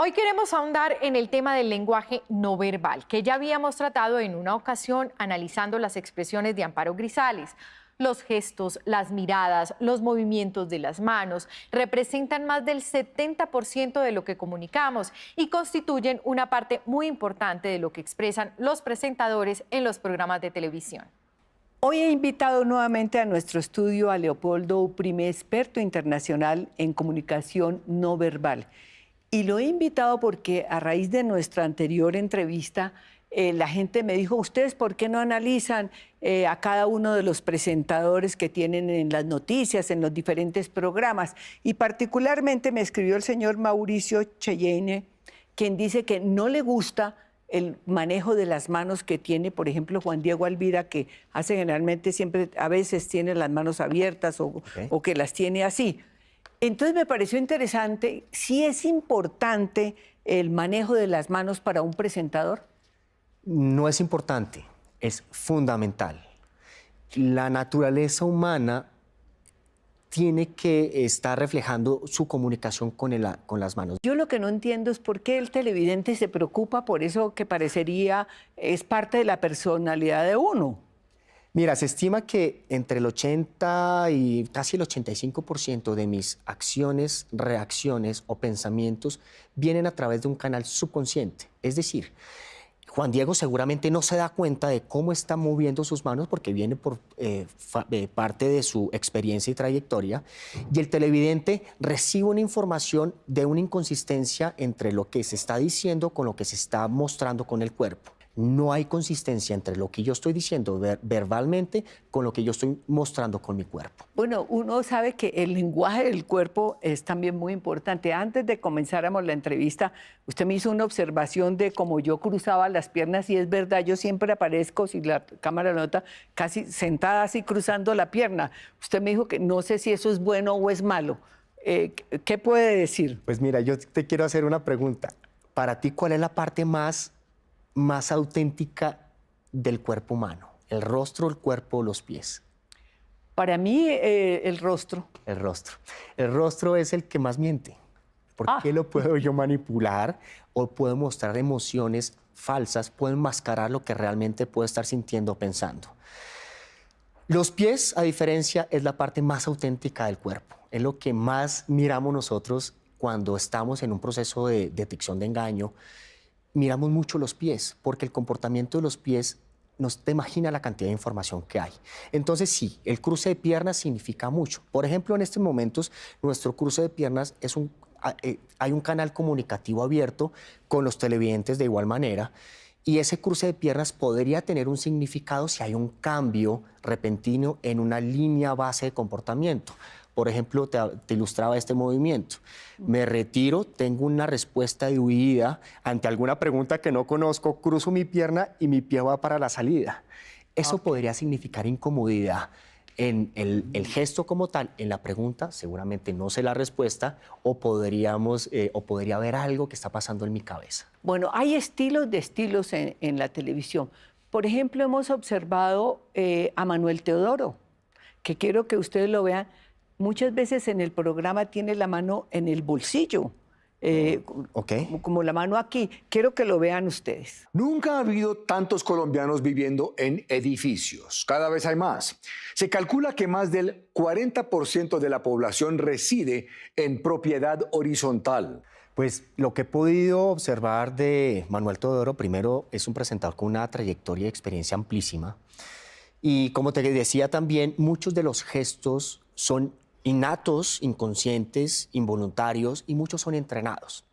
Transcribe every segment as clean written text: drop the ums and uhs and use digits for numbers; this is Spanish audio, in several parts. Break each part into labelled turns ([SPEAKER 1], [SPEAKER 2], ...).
[SPEAKER 1] Hoy queremos ahondar en el tema del lenguaje no verbal, que ya habíamos tratado en una ocasión analizando las expresiones de Amparo Grisales. Los gestos, las miradas, los movimientos de las manos representan más del 70% de lo que comunicamos y constituyen una parte muy importante de lo que expresan los presentadores en los programas de televisión.
[SPEAKER 2] Hoy he invitado nuevamente a nuestro estudio a Leopoldo Uprime, experto internacional en comunicación no verbal. Y lo he invitado porque a raíz de nuestra anterior entrevista, la gente me dijo, ¿ustedes por qué no analizan a cada uno de los presentadores que tienen en las noticias, en los diferentes programas? Y particularmente me escribió el señor Mauricio Cheyenne, quien dice que no le gusta el manejo de las manos que tiene, por ejemplo, Juan Diego Alvira, que hace generalmente siempre, a veces tiene las manos abiertas o que las tiene así. Entonces me pareció interesante, ¿sí es importante el manejo de las manos para un presentador?
[SPEAKER 3] No es importante, es fundamental. La naturaleza humana tiene que estar reflejando su comunicación con las manos.
[SPEAKER 2] Yo lo que no entiendo es por qué el televidente se preocupa por eso que parecería es parte de la personalidad de uno.
[SPEAKER 3] Mira, se estima que entre el 80 y casi el 85% de mis acciones, reacciones o pensamientos vienen a través de un canal subconsciente. Es decir, Juan Diego seguramente no se da cuenta de cómo está moviendo sus manos porque viene por parte de su experiencia y trayectoria, y el televidente recibe una información de una inconsistencia entre lo que se está diciendo con lo que se está mostrando con el cuerpo. No hay consistencia entre lo que yo estoy diciendo verbalmente con lo que yo estoy mostrando con mi cuerpo.
[SPEAKER 2] Bueno, uno sabe que el lenguaje del cuerpo es también muy importante. Antes de comenzáramos la entrevista, usted me hizo una observación de cómo yo cruzaba las piernas y es verdad, yo siempre aparezco, si la cámara lo nota, casi sentada así cruzando la pierna. Usted me dijo que no sé si eso es bueno o es malo. ¿Qué puede decir?
[SPEAKER 3] Pues mira, yo te quiero hacer una pregunta. Para ti, ¿cuál es la parte más auténtica del cuerpo humano? ¿El rostro, el cuerpo o los pies?
[SPEAKER 2] Para mí, el rostro.
[SPEAKER 3] El rostro. El rostro es el que más miente. ¿Por qué lo puedo yo manipular o puedo mostrar emociones falsas? Puedo enmascarar lo que realmente puedo estar sintiendo o pensando. Los pies, a diferencia, es la parte más auténtica del cuerpo. Es lo que más miramos nosotros cuando estamos en un proceso de detección de engaño. Miramos mucho los pies, porque el comportamiento de los pies nos te imagina la cantidad de información que hay. Entonces, sí, el cruce de piernas significa mucho. Por ejemplo, en estos momentos, nuestro cruce de piernas es hay un canal comunicativo abierto con los televidentes de igual manera, y ese cruce de piernas podría tener un significado si hay un cambio repentino en una línea base de comportamiento. Por ejemplo, te ilustraba este movimiento. Me retiro, tengo una respuesta de huida ante alguna pregunta que no conozco, cruzo mi pierna y mi pie va para la salida. Eso podría significar incomodidad en el gesto como tal. En la pregunta seguramente no sé la respuesta o podría haber algo que está pasando en mi cabeza.
[SPEAKER 2] Bueno, hay estilos de estilos en la televisión. Por ejemplo, hemos observado a Manuel Teodoro, que quiero que ustedes lo vean. Muchas veces en el programa tiene la mano en el bolsillo, como la mano aquí. Quiero que lo vean ustedes.
[SPEAKER 4] Nunca ha habido tantos colombianos viviendo en edificios. Cada vez hay más. Se calcula que más del 40% de la población reside en propiedad horizontal.
[SPEAKER 3] Pues lo que he podido observar de Manuel Teodoro, primero es un presentador con una trayectoria y experiencia amplísima. Y como te decía también, muchos de los gestos son innatos, inconscientes, involuntarios, y muchos son entrenados.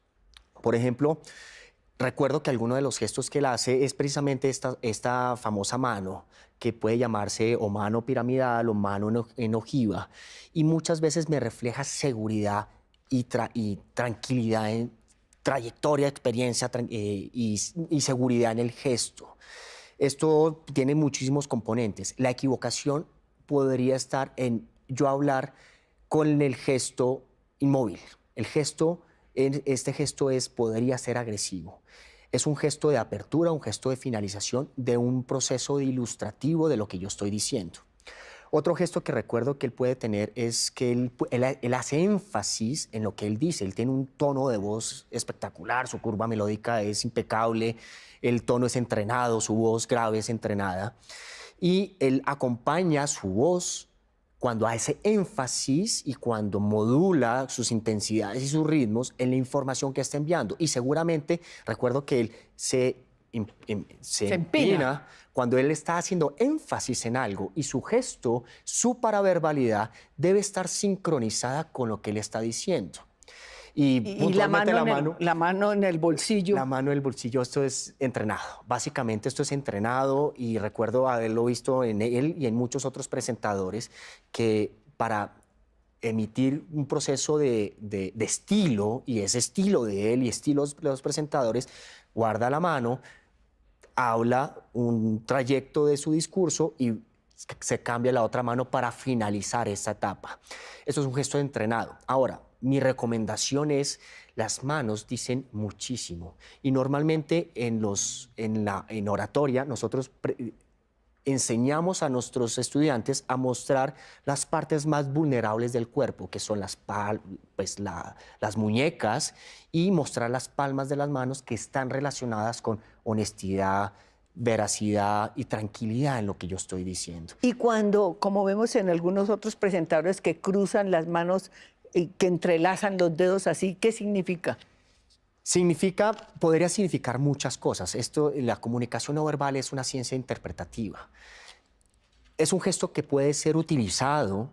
[SPEAKER 3] Por ejemplo, recuerdo que alguno de los gestos que él hace es precisamente esta famosa mano, que puede llamarse o mano piramidal o mano en ojiva, y muchas veces me refleja seguridad y tranquilidad en trayectoria, experiencia y seguridad en el gesto. Esto tiene muchísimos componentes. La equivocación podría estar en yo hablar con el gesto inmóvil. Este gesto podría ser agresivo. Es un gesto de apertura, un gesto de finalización de un proceso ilustrativo de lo que yo estoy diciendo. Otro gesto que recuerdo que él puede tener es que él hace énfasis en lo que él dice. Él tiene un tono de voz espectacular, su curva melódica es impecable, el tono es entrenado, su voz grave es entrenada. Y él acompaña su voz cuando hace énfasis y cuando modula sus intensidades y sus ritmos en la información que está enviando. Y seguramente, recuerdo que él se empina cuando él está haciendo énfasis en algo y su gesto, su paraverbalidad debe estar sincronizada con lo que él está diciendo.
[SPEAKER 2] Y la mano en el bolsillo.
[SPEAKER 3] La mano en el bolsillo, esto es entrenado. Básicamente esto es entrenado y recuerdo haberlo visto en él y en muchos otros presentadores que para emitir un proceso de estilo, y ese estilo de él y estilos de los presentadores, guarda la mano, habla un trayecto de su discurso y se cambia la otra mano para finalizar esa etapa. Eso es un gesto entrenado. Ahora, mi recomendación es, las manos dicen muchísimo y normalmente en oratoria nosotros enseñamos a nuestros estudiantes a mostrar las partes más vulnerables del cuerpo, que son las muñecas, y mostrar las palmas de las manos que están relacionadas con honestidad, veracidad y tranquilidad en lo que yo estoy diciendo.
[SPEAKER 2] Y cuando, como vemos en algunos otros presentadores que cruzan las manos y que entrelazan los dedos así, ¿qué significa?
[SPEAKER 3] Podría significar muchas cosas. La comunicación no verbal es una ciencia interpretativa. Es un gesto que puede ser utilizado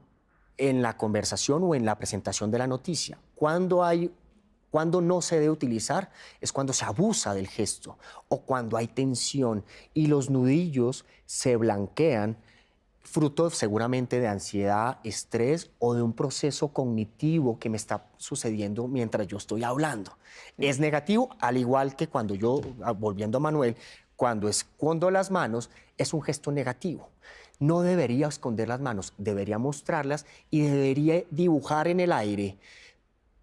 [SPEAKER 3] en la conversación o en la presentación de la noticia. Cuando no se debe utilizar es cuando se abusa del gesto o cuando hay tensión y los nudillos se blanquean, fruto seguramente de ansiedad, estrés o de un proceso cognitivo que me está sucediendo mientras yo estoy hablando. Es negativo, al igual que cuando yo, volviendo a Manuel, cuando escondo las manos, es un gesto negativo. No debería esconder las manos, debería mostrarlas y debería dibujar en el aire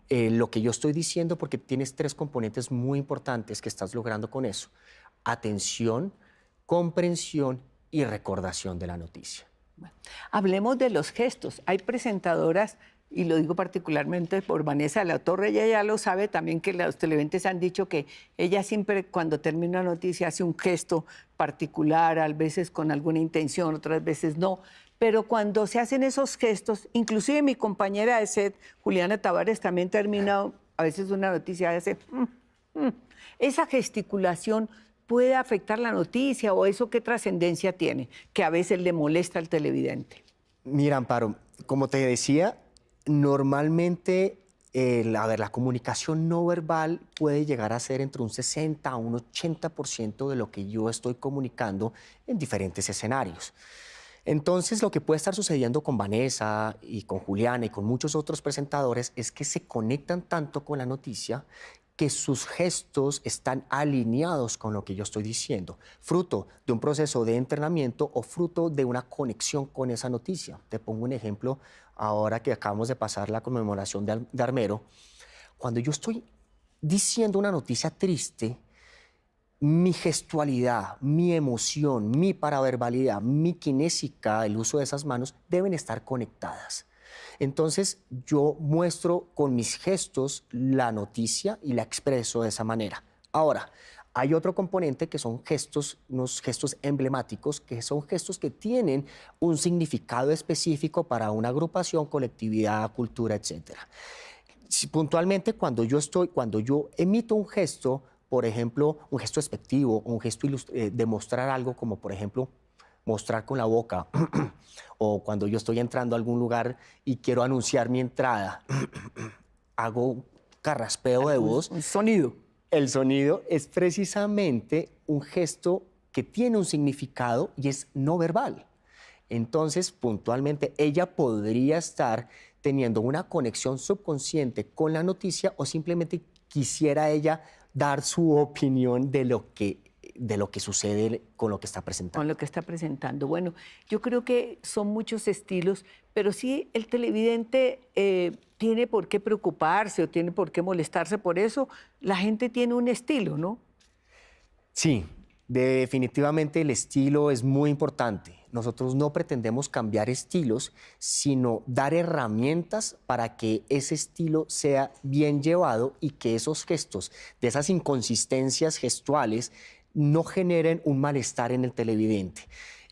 [SPEAKER 3] lo que yo estoy diciendo, porque tienes tres componentes muy importantes que estás logrando con eso: atención, comprensión y recordación de la noticia.
[SPEAKER 2] Bueno, hablemos de los gestos. Hay presentadoras, y lo digo particularmente por Vanessa de la Torre, ella ya lo sabe también, que los televidentes han dicho que ella siempre cuando termina una noticia hace un gesto particular, a veces con alguna intención, otras veces no. Pero cuando se hacen esos gestos, inclusive mi compañera de set, Juliana Tavares, también termina a veces una noticia y hace... Esa gesticulación puede afectar la noticia, o eso qué trascendencia tiene, que a veces le molesta al televidente.
[SPEAKER 3] Mira, Amparo, como te decía, normalmente la comunicación no verbal puede llegar a ser entre un 60 a un 80% de lo que yo estoy comunicando en diferentes escenarios. Entonces, lo que puede estar sucediendo con Vanessa y con Juliana y con muchos otros presentadores es que se conectan tanto con la noticia que sus gestos están alineados con lo que yo estoy diciendo, fruto de un proceso de entrenamiento o fruto de una conexión con esa noticia. Te pongo un ejemplo ahora que acabamos de pasar la conmemoración de Armero. Cuando yo estoy diciendo una noticia triste, mi gestualidad, mi emoción, mi paraverbalidad, mi kinésica, el uso de esas manos, deben estar conectadas. Entonces, yo muestro con mis gestos la noticia y la expreso de esa manera. Ahora, hay otro componente que son gestos, unos gestos emblemáticos, que son gestos que tienen un significado específico para una agrupación, colectividad, cultura, etc. Puntualmente, cuando yo emito un gesto, por ejemplo, un gesto despectivo o un gesto de mostrar algo, como por ejemplo, mostrar con la boca, o cuando yo estoy entrando a algún lugar y quiero anunciar mi entrada, hago un carraspeo de voz.
[SPEAKER 2] Un sonido.
[SPEAKER 3] El sonido es precisamente un gesto que tiene un significado y es no verbal. Entonces, puntualmente, ella podría estar teniendo una conexión subconsciente con la noticia o simplemente quisiera ella dar su opinión de lo que sucede con lo que está presentando.
[SPEAKER 2] Con lo que está presentando. Bueno, yo creo que son muchos estilos, pero sí el televidente tiene por qué preocuparse o tiene por qué molestarse por eso. La gente tiene un estilo, ¿no?
[SPEAKER 3] Sí, definitivamente el estilo es muy importante. Nosotros no pretendemos cambiar estilos, sino dar herramientas para que ese estilo sea bien llevado y que esos gestos, de esas inconsistencias gestuales, no generen un malestar en el televidente.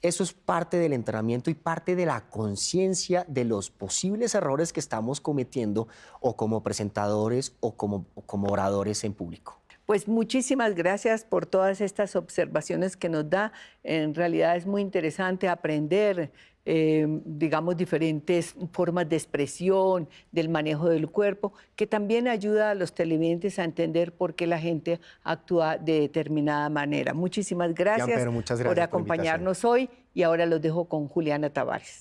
[SPEAKER 3] Eso es parte del entrenamiento y parte de la conciencia de los posibles errores que estamos cometiendo o como presentadores o como oradores en público.
[SPEAKER 2] Pues muchísimas gracias por todas estas observaciones que nos da. En realidad es muy interesante aprender, digamos, diferentes formas de expresión, del manejo del cuerpo, que también ayuda a los televidentes a entender por qué la gente actúa de determinada manera. Muchísimas gracias,
[SPEAKER 3] Gianpedro, muchas gracias
[SPEAKER 2] por acompañarnos hoy y ahora los dejo con Juliana Tavares.